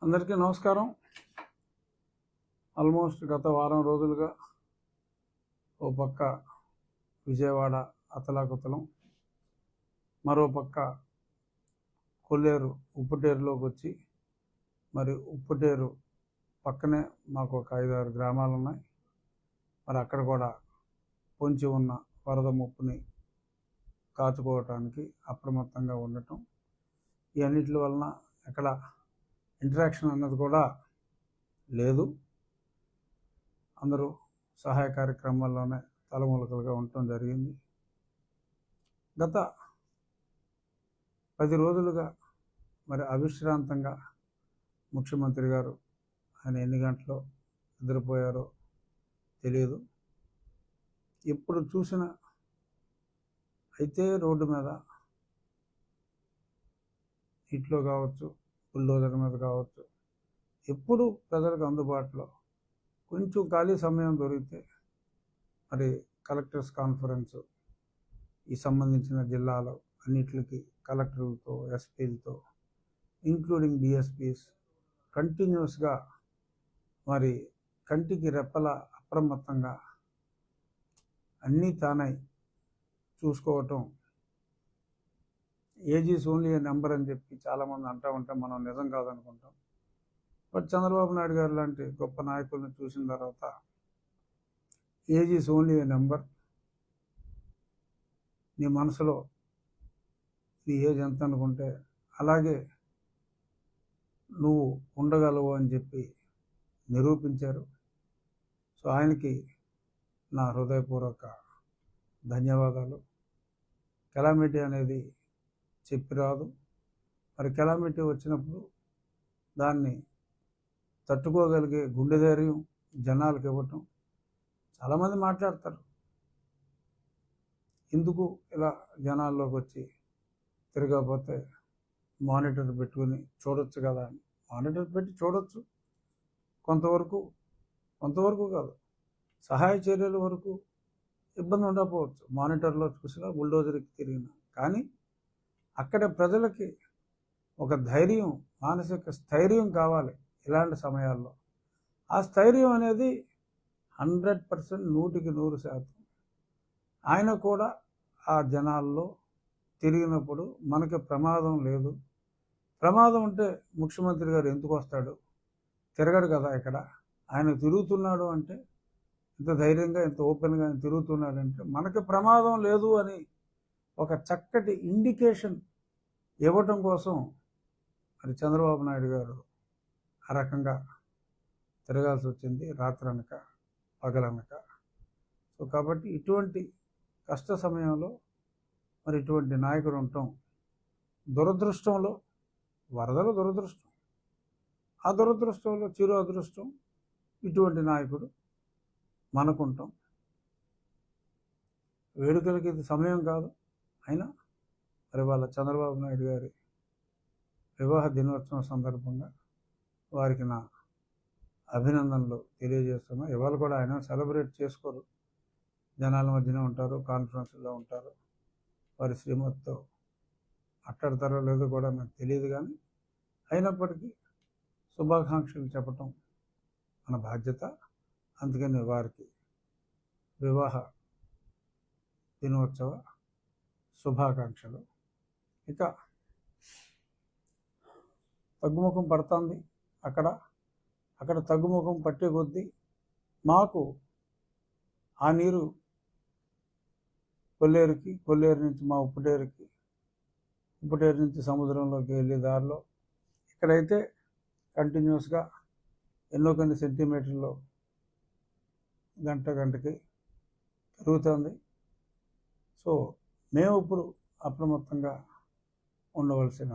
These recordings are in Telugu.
అందరికీ నమస్కారం. ఆల్మోస్ట్ గత వారం రోజులుగా ఓ పక్క విజయవాడ అతలాకుతలం, మరో పక్క కొల్లేరు ఉప్పుటేరులోకి వచ్చి, మరి ఉప్పుటేరు పక్కనే మాకు ఒక 5-6 గ్రామాలు ఉన్నాయి. మరి అక్కడ కూడా పొంచి ఉన్న వరద ముప్పుని కాచుకోవటానికి అప్రమత్తంగా ఉండటం, ఈ అన్నిటి వలన ఎక్కడ ఇంటరాక్షన్ అన్నది కూడా లేదు. అందరూ సహాయ కార్యక్రమాల్లోనే తలములకలుగా ఉండటం జరిగింది. గత 10 రోజులుగా మరి అవిశ్రాంతంగా ముఖ్యమంత్రి గారు ఆయన ఎన్ని గంటలో నిద్రపోయారో తెలియదు. ఎప్పుడు చూసినా అయితే రోడ్డు మీద ఇంట్లో కావచ్చు, బుల్డోజర్ మీద కావచ్చు, ఎప్పుడు ప్రజలకు అందుబాటులో కొంచెం ఖాళీ సమయం దొరికితే మరి కలెక్టర్స్ కాన్ఫరెన్స్ ఈ సంబంధించిన జిల్లాలో అన్నిటికీ కలెక్టర్లతో, ఎస్పీలతో, ఇంక్లూడింగ్ డిఎస్పీస్ కంటిన్యూస్గా మరి కంటికి రెప్పల అప్రమత్తంగా అన్నీ తానై చూసుకోవటం. Age is only A number అని చెప్పి చాలామంది అంటూ ఉంటే మనం నిజం కాదనుకుంటాం. బట్ చంద్రబాబు నాయుడు గారు లాంటి గొప్ప నాయకులను చూసిన తర్వాత age is only A number, నీ మనసులో నీ ఏజ్ ఎంత అనుకుంటే అలాగే నువ్వు ఉండగలవు అని చెప్పి నిరూపించారు. సో ఆయనకి నా హృదయపూర్వక ధన్యవాదాలు. కెలామిటీ అనేది చెప్పి రాదు. మరి కెలామిటీ వచ్చినప్పుడు దాన్ని తట్టుకోగలిగే గుండె ధైర్యం జనాలకు ఇవ్వటం. చాలామంది మాట్లాడతారు, ఎందుకు ఇలా జనాల్లోకి వచ్చి తిరగకపోతే మానిటర్ పెట్టుకుని చూడొచ్చు కదా అని. మానిటర్ పెట్టి చూడొచ్చు కొంతవరకు కాదు, సహాయ చర్యల వరకు ఇబ్బంది ఉండకపోవచ్చు. మానిటర్లో చూసినా, బుల్డోజర్కి తిరిగినా, కానీ అక్కడ ప్రజలకి ఒక ధైర్యం, మానసిక స్థైర్యం కావాలి ఇలాంటి సమయాల్లో. ఆ స్థైర్యం అనేది 100%, 100% ఆయన కూడా ఆ జనాల్లో తిరిగినప్పుడు మనకి ప్రమాదం లేదు. ప్రమాదం ఉంటే ముఖ్యమంత్రి గారు ఎందుకు వస్తాడు? తిరగడు కదా. ఇక్కడ ఆయన తిరుగుతున్నాడు అంటే, ఇంత ధైర్యంగా, ఇంత ఓపెన్గా ఆయన తిరుగుతున్నాడంటే మనకి ప్రమాదం లేదు అని ఒక చక్కటి ఇండికేషన్ ఇవ్వటం కోసం మరి చంద్రబాబు నాయుడు గారు ఆ రకంగా తిరగాల్సి వచ్చింది, రాత్రనక పగలనక. సో కాబట్టి ఇటువంటి కష్ట సమయంలో మరి ఇటువంటి నాయకుడు ఉండటం దురదృష్టంలో, వరదలు దురదృష్టం, ఆ దురదృష్టంలో చిరు అదృష్టం ఇటువంటి నాయకుడు మనకుంటాం. వేడుకలకి ఇది సమయం కాదు. అయినా మరి వాళ్ళ చంద్రబాబు నాయుడు గారి వివాహ దినోత్సవం సందర్భంగా వారికి నా అభినందనలు తెలియజేస్తున్నా. ఇవాళ కూడా ఆయన సెలబ్రేట్ చేసుకోరు, జనాల మధ్యనే ఉంటారు, కాన్ఫరెన్స్లో ఉంటారు. వారి శ్రీమతితో మాట్లాడతారో లేదో కూడా నాకు తెలియదు, కానీ అయినప్పటికీ శుభాకాంక్షలు చెప్పటం మన బాధ్యత. అందుకని వారికి వివాహ దినోత్సవ శుభాకాంక్షలు. ఇక తగ్గుముఖం పడుతుంది. అక్కడ తగ్గుముఖం పట్టే కొద్దీ మాకు ఆ నీరు కొల్లేరు నుంచి మా ఉప్పుటేరు నుంచి సముద్రంలోకి వెళ్ళే దారిలో ఇక్కడైతే కంటిన్యూస్గా కొన్ని సెంటీమీటర్లు గంటకి పెరుగుతుంది. సో మేము ఇప్పుడు అప్రమత్తంగా ఉండవలసిన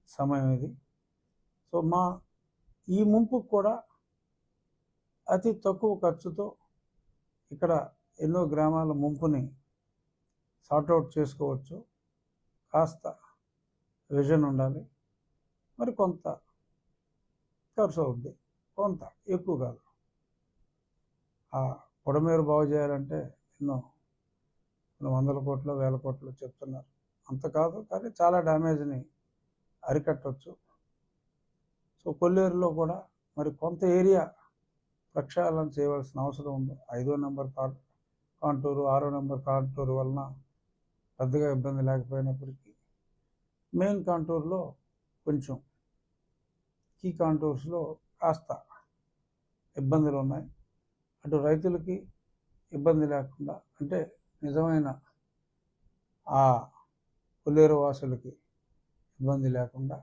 సమయం ఇది. సో ఈ ముంపుకు కూడా అతి తక్కువ ఖర్చుతో ఇక్కడ ఎన్నో గ్రామాల ముంపుని సార్ట్అవుట్ చేసుకోవచ్చు. కాస్త విజన్ ఉండాలి, మరి కొంత ఖర్చు అవుద్ది, కొంత ఎక్కువ కాదు. ఆ పొడమేరు బాగు చేయాలంటే ఎన్నో 100 కోట్లు, 1000 కోట్లు చెప్తున్నారు. అంత కాదు, కానీ చాలా డ్యామేజ్ని అరికట్టవచ్చు. సో కొల్లేరులో కూడా మరి కొంత ఏరియా ప్రక్షాళన చేయవలసిన అవసరం ఉంది. 5వ నెంబర్ కాంటూరు 6వ నెంబర్ కాంటూరు వలన పెద్దగా ఇబ్బంది లేకపోయినప్పటికీ మెయిన్ కాంటూర్లో కొంచెం కీ కాంటూర్స్లో కాస్త ఇబ్బందులు ఉన్నాయి. అటు రైతులకి ఇబ్బంది లేకుండా, అంటే నిజమైన ఆ కొల్లేరు వాసులకి ఇబ్బంది లేకుండా,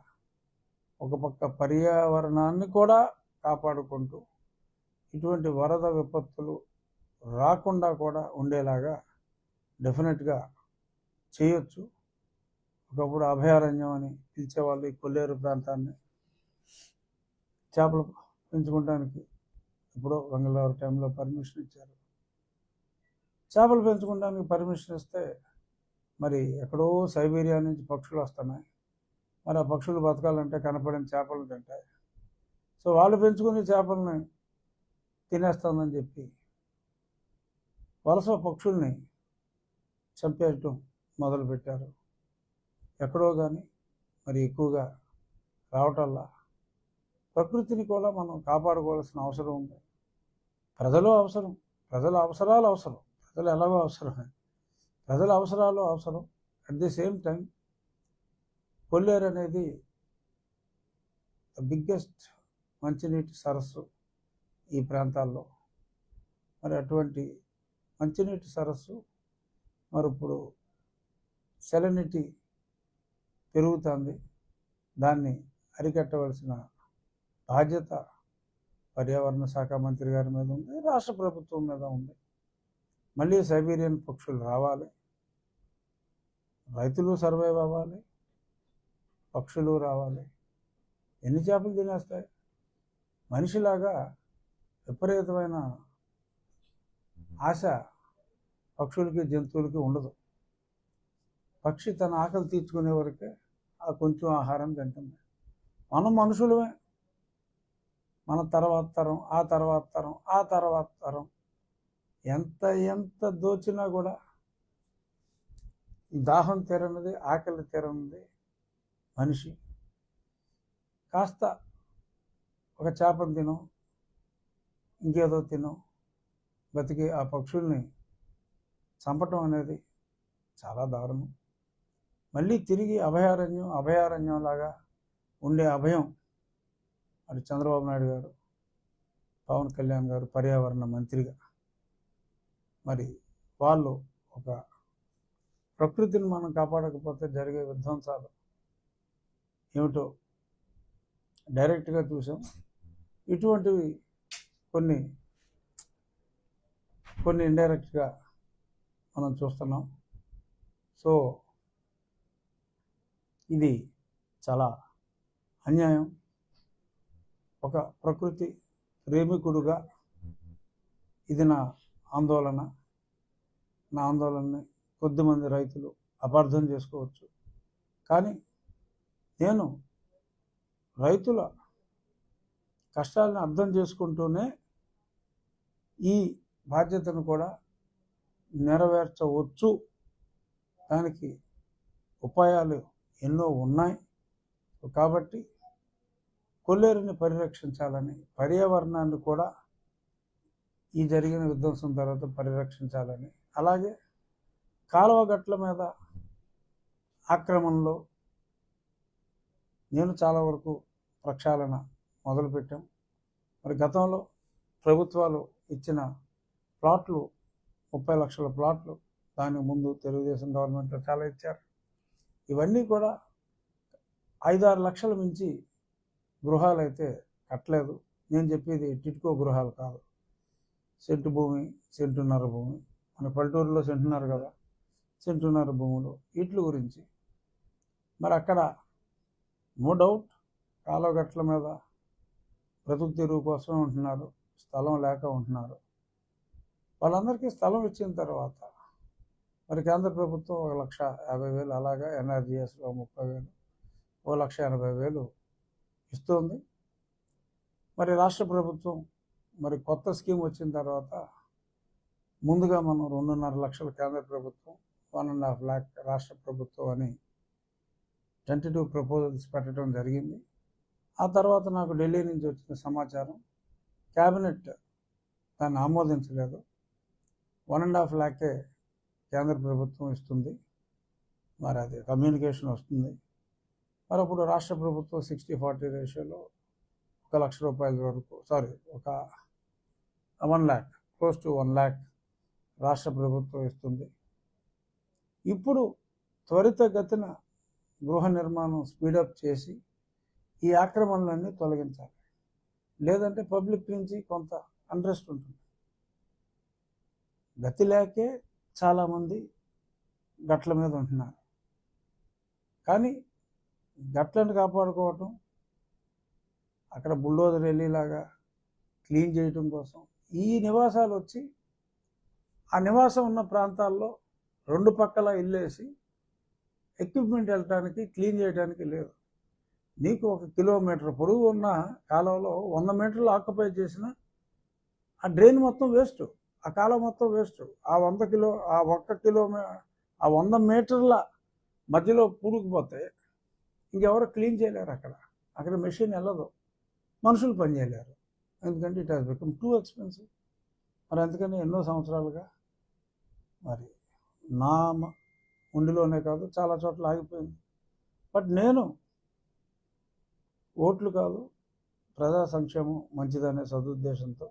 ఒక పక్క పర్యావరణాన్ని కూడా కాపాడుకుంటూ ఇటువంటి వరద విపత్తులు రాకుండా కూడా ఉండేలాగా డెఫినెట్గా చేయొచ్చు. ఒకప్పుడు అభయారణ్యం అని పిలిచేవాళ్ళు ఈ కొల్లేరు ప్రాంతాన్ని. చేపలు పెంచుకోవడానికి ఇప్పుడు వెంగళరావు టైంలో పర్మిషన్ ఇచ్చారు. చేపలు పెంచుకోవడానికి పర్మిషన్ ఇస్తే మరి ఎక్కడో సైబీరియా నుంచి పక్షులు వస్తున్నాయి. మరి ఆ పక్షులు బతకాలంటే కనపడిన చేపలు తింటాయి. సో వాళ్ళు పెంచుకునే చేపలని తినేస్తుందని చెప్పి వలస పక్షుల్ని చంపేయటం మొదలుపెట్టారు. ఎక్కడో కానీ మరి ఎక్కువగా రావటల్లా ప్రకృతిని కూడా మనం కాపాడుకోవాల్సిన అవసరం ఉంది. ప్రజలు అవసరం, ప్రజల అవసరాలు అవసరం, ప్రజలు ఎలాగో అవసరమే, ప్రజల అవసరాలు అవసరం. అట్ ది సేమ్ టైం కొల్లేరు అనేది ద బిగ్గెస్ట్ మంచినీటి సరస్సు ఈ ప్రాంతాల్లో. మరి అటువంటి మంచినీటి సరస్సు మరి ఇప్పుడు సెలనిటీ పెరుగుతుంది. దాన్ని అరికట్టవలసిన బాధ్యత పర్యావరణ శాఖ మంత్రి గారి మీద ఉంది, రాష్ట్ర ప్రభుత్వం మీద ఉంది. మళ్ళీ సైబీరియన్ పక్షులు రావాలి, రైతులు సర్వైవ్ అవ్వాలి, పక్షులు రావాలి. ఎన్ని చేపలు తినేస్తాయి? మనిషిలాగా విపరీతమైన ఆశ పక్షులకి జంతువులకి ఉండదు. పక్షి తన ఆకలి తీర్చుకునే వరకే ఆ కొంచెం ఆహారం తింటుంది. మనం మనుషులమే, మన తర్వాత తరం, ఆ తర్వాత తరం, ఆ తర్వాత తరం ఎంత దోచినా కూడా దాహం తీరనిది, ఆకలి తీరనిది మనిషి. కాస్త ఒక చేపను తినో ఇంకేదో తినో బతికి ఆ పక్షుల్ని చంపటం అనేది చాలా దారుణం. మళ్ళీ తిరిగి అభయారణ్యంలాగా ఉండే అభయం మరి చంద్రబాబు నాయుడు గారు, పవన్ కళ్యాణ్ గారు పర్యావరణ మంత్రిగా మరి వాళ్ళు ఒక ప్రకృతిని మనం కాపాడకపోతే జరిగే విధ్వంసాలు ఏమిటో డైరెక్ట్గా చూసాం. ఇటువంటివి కొన్ని ఇండైరెక్ట్గా మనం చూస్తున్నాం. సో ఇది చాలా అన్యాయం. ఒక ప్రకృతి ప్రేమికుడుగా ఇది నా ఆందోళనని కొద్దిమంది రైతులు అపార్థం చేసుకోవచ్చు. కానీ నేను రైతుల కష్టాలను అర్థం చేసుకుంటూనే ఈ బాధ్యతను కూడా నెరవేర్చవచ్చు. దానికి ఉపాయాలు ఎన్నో ఉన్నాయి. కాబట్టి కొల్లేరుని పరిరక్షించాలని, పర్యావరణాన్ని కూడా ఈ జరిగిన విధ్వంసం తర్వాత పరిరక్షించాలని, అలాగే కాలువ గట్ల మీద ఆక్రమణలో నేను చాలా వరకు ప్రక్షాళన మొదలుపెట్టాం. మరి గతంలో ప్రభుత్వాలు ఇచ్చిన ప్లాట్లు 30 లక్షల ప్లాట్లు, దానికి ముందు తెలుగుదేశం గవర్నమెంట్లో చాలా ఇచ్చారు. ఇవన్నీ కూడా 5-6 లక్షల మించి గృహాలు అయితే కట్టలేదు. నేను చెప్పేది టిట్కో గృహాలు కాదు, సెంటు భూమి, సెంటున్నర భూమి. మన పల్లెటూరులో సెంటున్నర కదా, సెంటున్నర భూములు వీటి గురించి. మరి అక్కడ నో డౌట్ కాలువగట్ల మీద బ్రతుకు తెరువు కోసం ఉంటున్నారు, స్థలం లేక ఉంటున్నారు. వాళ్ళందరికీ స్థలం ఇచ్చిన తర్వాత మరి కేంద్ర ప్రభుత్వం 1,50,000, అలాగా ఎన్ఆర్జీఎస్లో 30,000, 1,80,000 ఇస్తుంది. మరి రాష్ట్ర ప్రభుత్వం మరి కొత్త స్కీమ్ వచ్చిన తర్వాత ముందుగా మనం 2.5 లక్షలు కేంద్ర ప్రభుత్వం, 1.5 lakh రాష్ట్ర ప్రభుత్వం అని టెంటేటివ్ ప్రపోజల్స్ పెట్టడం జరిగింది. ఆ తర్వాత నాకు ఢిల్లీ నుంచి వచ్చిన సమాచారం, క్యాబినెట్ దాన్ని ఆమోదించలేదు. 1.5 lakhే కేంద్ర ప్రభుత్వం ఇస్తుంది. మరి అది కమ్యూనికేషన్ వస్తుంది. మరి అప్పుడు రాష్ట్ర ప్రభుత్వం 60-40 రేషియోలో 1 లక్ష రూపాయల వరకు, ఒక 1 lakh, క్లోజ్ టు 1 lakh రాష్ట్ర ప్రభుత్వం ఇస్తుంది. ఇప్పుడు త్వరితగతిన గృహ నిర్మాణం స్పీడప్ చేసి ఈ ఆక్రమణలన్నీ తొలగించాలి. లేదంటే పబ్లిక్ నుంచి కొంత అంట్రెస్ట్ ఉంటుంది. గతి లేకే చాలామంది గట్ల మీద ఉంటున్నారు. కానీ గట్లను కాపాడుకోవటం, అక్కడ బుల్డోజర్ వెళ్ళేలాగా క్లీన్ చేయటం కోసం ఈ నివాసాలు వచ్చి ఆ నివాసం ఉన్న ప్రాంతాల్లో 2 పక్కల ఇల్లేసి ఎక్విప్మెంట్ వెళ్ళటానికి, క్లీన్ చేయడానికి లేదు. నీకు 1 కిలోమీటర్ పొడవు ఉన్న కాలంలో 100 మీటర్లు ఆక్యుపై చేసిన ఆ డ్రైన్ మొత్తం వేస్ట్, ఆ కాలం మొత్తం వేస్ట్. ఆ 100 మీటర్ల మధ్యలో పూరుకుపోతే ఇంకెవరు క్లీన్ చేయలేరు. అక్కడ మెషిన్ వెళ్ళదు, మనుషులు పని చేయలేరు. ఎందుకంటే it has become too expensive. మరి అందుకని ఎన్నో సంవత్సరాలుగా మరి నా ఉండిలోనే కాదు చాలా చోట్ల ఆగిపోయింది. బట్ నేను ఓట్లు కాదు, ప్రజా సంక్షేమం మంచిదనే సదుద్దేశంతో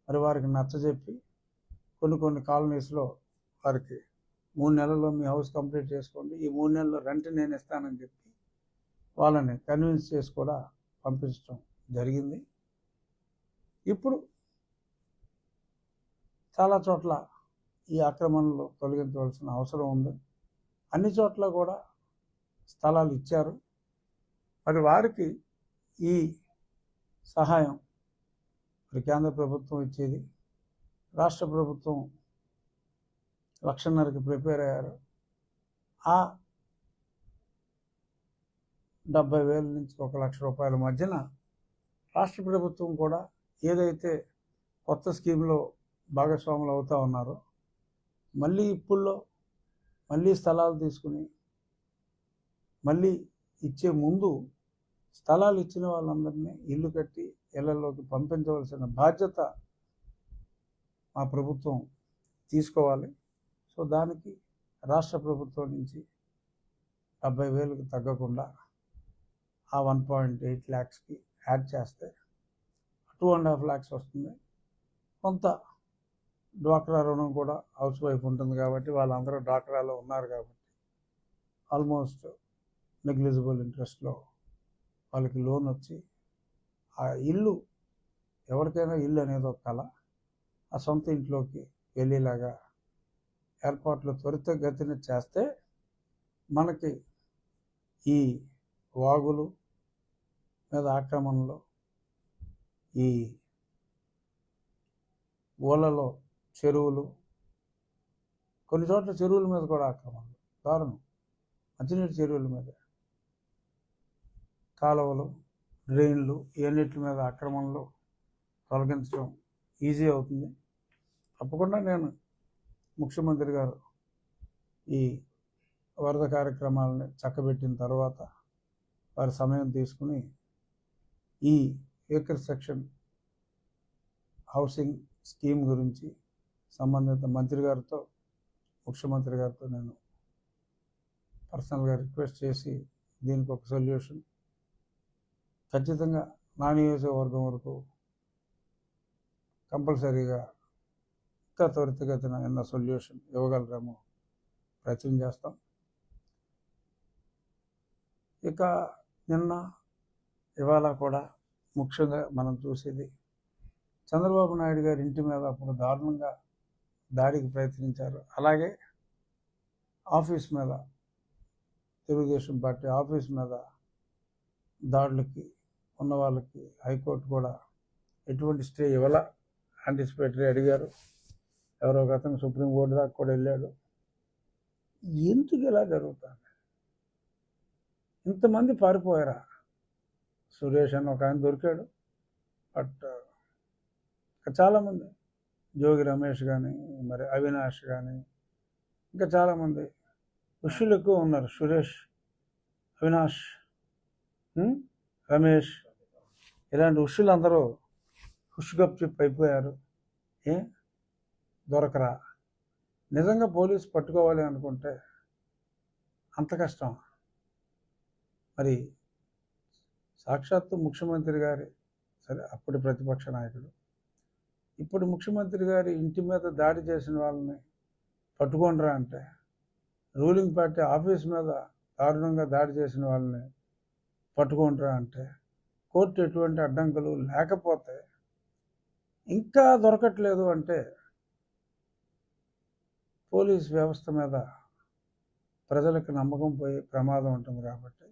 మరి వారికి నచ్చజెప్పి కొన్ని కాలనీస్లో వారికి 3 నెలల్లో మీ హౌస్ కంప్లీట్ చేసుకోండి, ఈ 3 నెలల్లో రెంట్ నేను ఇస్తానని చెప్పి వాళ్ళని కన్విన్స్ చేసి కూడా పంపించడం జరిగింది. ఇప్పుడు చాలా చోట్ల ఈ ఆక్రమణలు తొలగించవలసిన అవసరం ఉంది. అన్ని చోట్ల కూడా స్థలాలు ఇచ్చారు. మరి వారికి ఈ సహాయం మరి కేంద్ర ప్రభుత్వం ఇచ్చేది, రాష్ట్ర ప్రభుత్వం 1,50,000కి ప్రిపేర్ అయ్యారు. ఆ 70,000 నుంచి 1 లక్ష రూపాయల మధ్యన రాష్ట్ర ప్రభుత్వం కూడా ఏదైతే కొత్త స్కీమ్లో భాగస్వాములు అవుతూ ఉన్నారో, మళ్ళీ ఇప్పుల్లో మళ్ళీ స్థలాలు తీసుకుని మళ్ళీ ఇచ్చే ముందు స్థలాలు ఇచ్చిన వాళ్ళందరినీ ఇల్లు కట్టి ఇళ్లలోకి పంపించవలసిన బాధ్యత మా ప్రభుత్వం తీసుకోవాలి. సో దానికి రాష్ట్ర ప్రభుత్వం నుంచి 70,000కి తగ్గకుండా ఆ 1.8 lakhsకి యాడ్ చేస్తే 2.5 lakhs వస్తుంది. కొంత డ్వాక్రా రుణం కూడా హౌస్ వైఫ్ ఉంటుంది కాబట్టి, వాళ్ళందరూ డ్వాక్రాలో ఉన్నారు కాబట్టి ఆల్మోస్ట్ నెగ్లిజిబుల్ ఇంట్రెస్ట్లో వాళ్ళకి లోన్ వచ్చి ఆ ఇల్లు, ఎవరికైనా ఇల్లు అనేది ఒక కళ, ఆ సొంత ఇంట్లోకి వెళ్ళేలాగా ఏర్పాట్లు త్వరితగతిన చేస్తే మనకి ఈ వాగులు మీద ఆక్రమణలో, ఈ ఊళ్ళలో చెరువులు, కొన్ని చోట్ల చెరువుల మీద కూడా ఆక్రమణలు, దారుణం. మంచినీటి చెరువుల మీద, కాలువలు, డ్రైన్లు, ఇవన్నిటి మీద ఆక్రమణలు తొలగించడం ఈజీ అవుతుంది. తప్పకుండా నేను ముఖ్యమంత్రి గారు ఈ వరద కార్యక్రమాలని చక్కబెట్టిన తర్వాత వారి సమయం తీసుకుని ఈ ఏకర్ సెక్షన్ హౌసింగ్ స్కీమ్ గురించి సంబంధిత మంత్రి గారితో, ముఖ్యమంత్రి గారితో నేను పర్సనల్గా రిక్వెస్ట్ చేసి దీనికి ఒక సొల్యూషన్ ఖచ్చితంగా నా నియోజకవర్గం వరకు కంపల్సరీగా ఇంకా త్వరితగతిన ఏదైనా సొల్యూషన్ ఇవ్వగలరేమో ప్రయత్నం చేస్తాం. ఇక నిన్న ఇవాళ కూడా ముఖ్యంగా మనం చూసేది, చంద్రబాబు నాయుడు గారి ఇంటి మీద అప్పుడు దారుణంగా దాడికి ప్రయత్నించారు. అలాగే ఆఫీస్ మీద, తెలుగుదేశం పార్టీ ఆఫీస్ మీద దాడులకి ఉన్న వాళ్ళకి హైకోర్టు కూడా ఎటువంటి స్టే ఇవ్వాల, యాంటిసిపేటరీ అడిగారు. ఎవరో ఒక అతను సుప్రీంకోర్టు దాకా కూడా వెళ్ళాడు. ఎందుకు ఇలా జరుగుతుంది? ఇంతమంది పారిపోయారా? సురేష్ అని ఒక ఆయన దొరికాడు, బట్ చాలామంది, జోగి రమేష్ కానీ, మరి అవినాష్ కానీ, ఇంకా చాలామంది ఋషులు ఎక్కువ ఉన్నారు. సురేష్, అవినాష్, రమేష్, ఇలాంటి ఉషులు అందరూ హుష్ చిప్ అయిపోయారు. ఏ దొరకరా? నిజంగా పోలీసు పట్టుకోవాలి అనుకుంటే అంత కష్టం. మరి సాక్షాత్తు ముఖ్యమంత్రి గారి, సరే అప్పుడు ప్రతిపక్ష నాయకుడు, ఇప్పుడు ముఖ్యమంత్రి గారి ఇంటి మీద దాడి చేసిన వాళ్ళని పట్టుకోండిరా అంటే, రూలింగ్ పార్టీ ఆఫీస్ మీద దారుణంగా దాడి చేసిన వాళ్ళని పట్టుకోండిరా అంటే, కోర్టు ఎటువంటి అడ్డంకులు లేకపోతే ఇంకా దొరకట్లేదు అంటే పోలీస్ వ్యవస్థ మీద ప్రజలకు నమ్మకం పోయే ప్రమాదం ఉంటుంది. కాబట్టి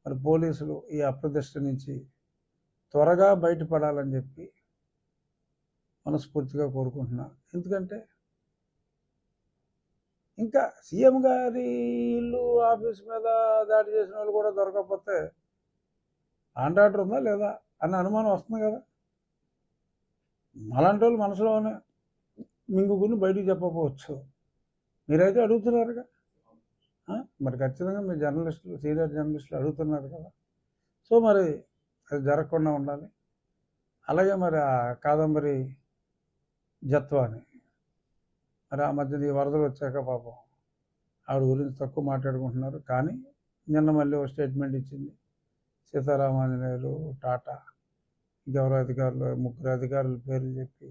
మరి పోలీసులు ఈ అప్రదిష్ట నుంచి త్వరగా బయటపడాలని చెప్పి మనస్ఫూర్తిగా కోరుకుంటున్నా. ఎందుకంటే ఇంకా సీఎం గారి ఇల్లు ఆఫీస్ మీద దాడి చేసిన వాళ్ళు కూడా దొరకకపోతే ఆర్డర్ ఉందా లేదా అన్న అనుమానం వస్తుంది కదా. అలాంటి వాళ్ళు మనసులోనే మింగుకుని బయటికి చెప్పకపోవచ్చు. మీరైతే అడుగుతున్నారుగా, మరి ఖచ్చితంగా మీ జర్నలిస్టులు, సీనియర్ జర్నలిస్టులు అడుగుతున్నారు కదా. సో మరి అది జరగకుండా ఉండాలి. అలాగే మరి ఆ కాదంబరి జత్వాని, మరి ఆ మధ్యన ఈ వరదలు వచ్చాక పాపం ఆవిడ గురించి తక్కువ మాట్లాడుకుంటున్నారు. కానీ నిన్న మళ్ళీ ఒక స్టేట్మెంట్ ఇచ్చింది. సీతారామాంజనేయులు, టాటా, ఇంకెవరో అధికారులు, 3 అధికారుల పేర్లు చెప్పి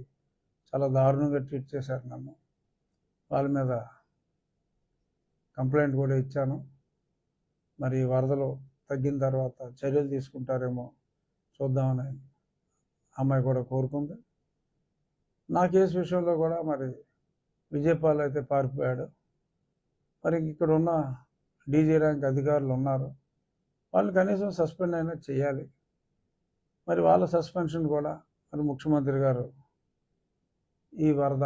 చాలా దారుణంగా ట్రీట్ చేశారు నన్ను. వాళ్ళ మీద కంప్లైంట్ కూడా ఇచ్చాను. మరి వరదలు తగ్గిన తర్వాత చర్యలు తీసుకుంటారేమో చూద్దామని అమ్మాయి కూడా కోరుకుంది. నా కేసు విషయంలో కూడా మరి విజయపాల్ అయితే పారిపోయాడు. మరి ఇక్కడ ఉన్న డీజీ ర్యాంక్ అధికారులు ఉన్నారు, వాళ్ళు కనీసం సస్పెండ్ అయినా చేయాలి. మరి వాళ్ళ సస్పెన్షన్ కూడా మరి ముఖ్యమంత్రి గారు ఈ వరద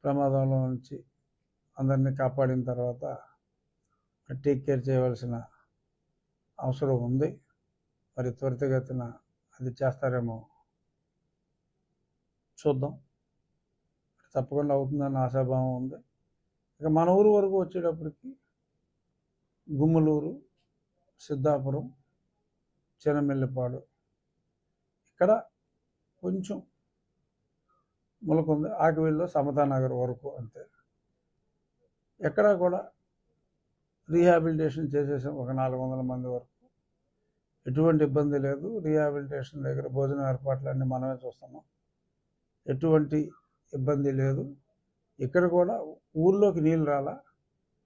ప్రమాదంలో నుంచి అందరినీ కాపాడిన తర్వాత టేక్ కేర్ చేయవలసిన అవసరం ఉంది. మరి త్వరితగతిన అది చేస్తారేమో చూద్దాం. తప్పకుండా అవుతుందని ఆశాభావం ఉంది. ఇక మన ఊరు వరకు వచ్చేటప్పటికి గుమ్మలూరు, సిద్ధాపురం, చినమెల్లిపాడు ఇక్కడ కొంచెం ములకుంది. ఆకివీళ్ళలో సమతానగర్ వరకు అంతే. ఎక్కడ కూడా రీహాబిలిటేషన్ చేసేసాం. ఒక 400 మంది వరకు ఎటువంటి ఇబ్బంది లేదు. రీహాబిలిటేషన్ దగ్గర భోజన ఏర్పాట్లన్నీ మనమే చూస్తున్నాం, ఎటువంటి ఇబ్బంది లేదు. ఇక్కడ కూడా ఊర్లోకి నీళ్ళు రాలా.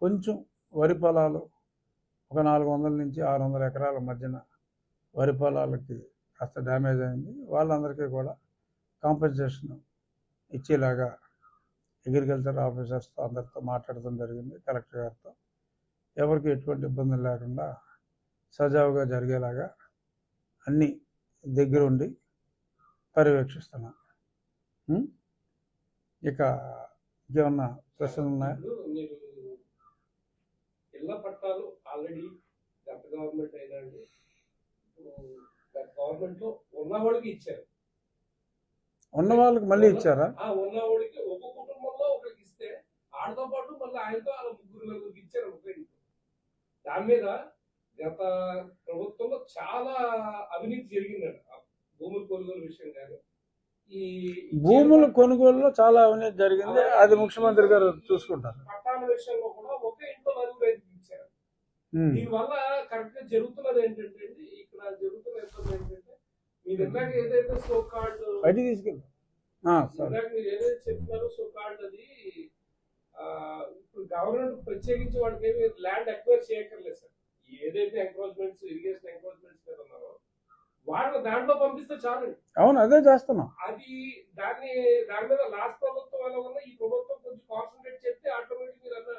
కొంచెం వరి పొలాలు ఒక 400 నుంచి 600 ఎకరాల మధ్యన వరి పొలాలకి కాస్త డ్యామేజ్ అయింది. వాళ్ళందరికీ కూడా కాంపెన్సేషన్ ఇచ్చేలాగా అగ్రికల్చర్ ఆఫీసర్స్తో అందరితో మాట్లాడటం జరిగింది, కలెక్టర్ గారితో. ఎవరికి ఎటువంటి ఇబ్బందులు లేకుండా సజావుగా జరిగేలాగా అన్నీ దగ్గరుండి పర్యవేక్షిస్తున్నాం. ఇక ఇంకేమన్నా ప్రశ్నలు ఉన్నాయా? ఇళ్ల పట్టాలు ఆల్రెడీ గత గవర్నమెంట్ అయినండి, గవర్నమెంట్ లో ఉన్నవాళ్ళకి ఇచ్చారు. ఉన్న వాళ్ళకి మళ్ళీ ఇచ్చారా? ఉన్నవాడికి ఒక కుటుంబంలో ఒకరికి ఇస్తే ఆడతో పాటు మళ్ళీ ఆయనతో వాళ్ళ 3 ఇచ్చారు. దాని మీద గత ప్రభుత్వంలో చాలా అవినీతి జరిగిందండి. భూముల కొనుగోలు విషయం కానీ, ఈ భూముల కొనుగోలులో చాలా అవినీతి జరిగింది. అది ముఖ్యమంత్రి గారు చూసుకుంటారు. పట్టాల విషయంలో కూడా ఒకే ఇంట్లో 4 ఇచ్చారు. దీనివల్ల కరెక్ట్ గా జరుగుతున్నది ఏంటంటే, ఇక్కడ జరుగుతున్న ఏంటంటే, మీరు ఇందాక ఏదైతే సో కార్డ్ బయట తీసుకెళ్ళి మీరు ఏదైతే చెప్తున్నారో సో కార్డ్ అది ఇప్పుడు గవర్నమెంట్ ప్రత్యేకించి వాళ్ళకి ఏమి ల్యాండ్ ఎక్వైర్ చేయక్కర్లేదు సార్. ఏదైతే ఎంక్రోచ్మెంట్స్, ఇరిగేషన్ ఎంక్రోచ్మెంట్స్ మీద ఉన్నారో వాళ్ళని దాంట్లో పంపిస్తే చాలు. అవును, అదే చేస్తున్నాం. అది దాని మీద లాస్ట్ ప్రభుత్వం ఎలా ఉన్నా ఈ ప్రభుత్వం కొంచెం కాన్సన్ట్రేట్ చేస్తే ఆటోమేటిక్ మీరు అన్న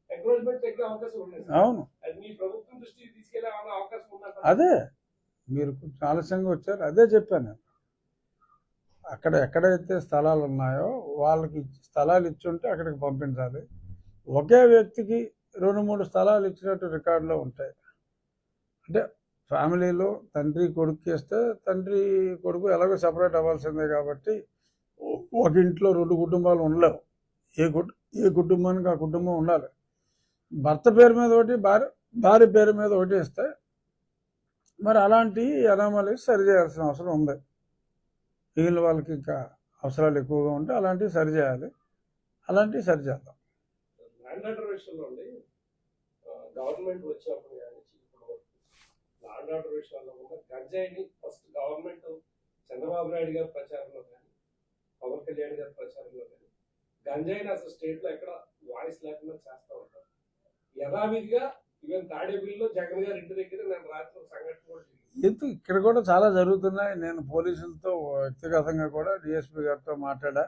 ఎంక్రోచ్మెంట్ తగ్గే అవకాశం ఉంది. అవును, అది మీ ప్రభుత్వం దృష్టికి తీసుకెళ్లే అవకాశం ఉందంట. అదే మీరు కొంచెం ఆలస్యంగా వచ్చారు. అదే చెప్పాను నేను. అక్కడ ఎక్కడైతే స్థలాలు ఉన్నాయో వాళ్ళకి స్థలాలు ఇచ్చుంటే అక్కడికి పంపించాలి. ఒకే వ్యక్తికి 2-3 స్థలాలు ఇచ్చినట్టు రికార్డులో ఉంటాయి. అంటే ఫ్యామిలీలో తండ్రి కొడుకు ఇస్తే తండ్రి కొడుకు ఎలాగో సపరేట్ అవ్వాల్సిందే. కాబట్టి ఒక ఇంట్లో 2 కుటుంబాలు ఉండలేవు. ఏ కుటుంబానికి ఆ కుటుంబం ఉండాలి. భర్త పేరు మీద ఒకటి, భార్య పేరు మీద ఒకటి ఇస్తే మరి అలాంటి అనామలీస్ సరి చేయాల్సిన అవసరం ఉంది. మిగిలిన వాళ్ళకి ఇంకా అవసరాలు ఎక్కువగా ఉంటే అలాంటివి సరి చేయాలి. అలాంటివి సరి చేద్దాం. ల్యాండ్ ఆర్డర్ విషయంలో అండి గవర్నమెంట్ వచ్చినప్పుడు కానీ ఇప్పుడు వరకు ల్యాండ్ ఆర్డర్ విషయంలో కూడా గంజాయిని ఫస్ట్ గవర్నమెంట్ చంద్రబాబు నాయుడు గారి ప్రచారంలో కానీ పవన్ కళ్యాణ్ గారి ప్రచారంలో కానీ గంజాయిని అసలు స్టేట్ లో ఎక్కడ వాయిస్ లేకుండా చేస్తూ ఉంటారు. యథావిధిగా ఈవెన్ తాడేపల్లిలో జగన్ గారి ఇంటి దగ్గర నేను రాత్రి ఒక సంఘటన కూడా జరిగింది. ఇక్కడ కూడా చాలా జరుగుతున్నాయి. నేను పోలీసులతో వ్యక్తిగతంగా కూడా డిఎస్పీ గారితో మాట్లాడా,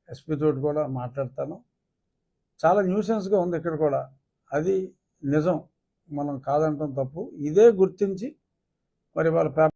ఎస్పీ తోటి కూడా మాట్లాడతాను. చాలా న్యూసెన్స్గా ఉంది ఇక్కడ కూడా. అది నిజం, మనం కాదంటాం తప్పు. ఇదే గుర్తించి మరి వాళ్ళ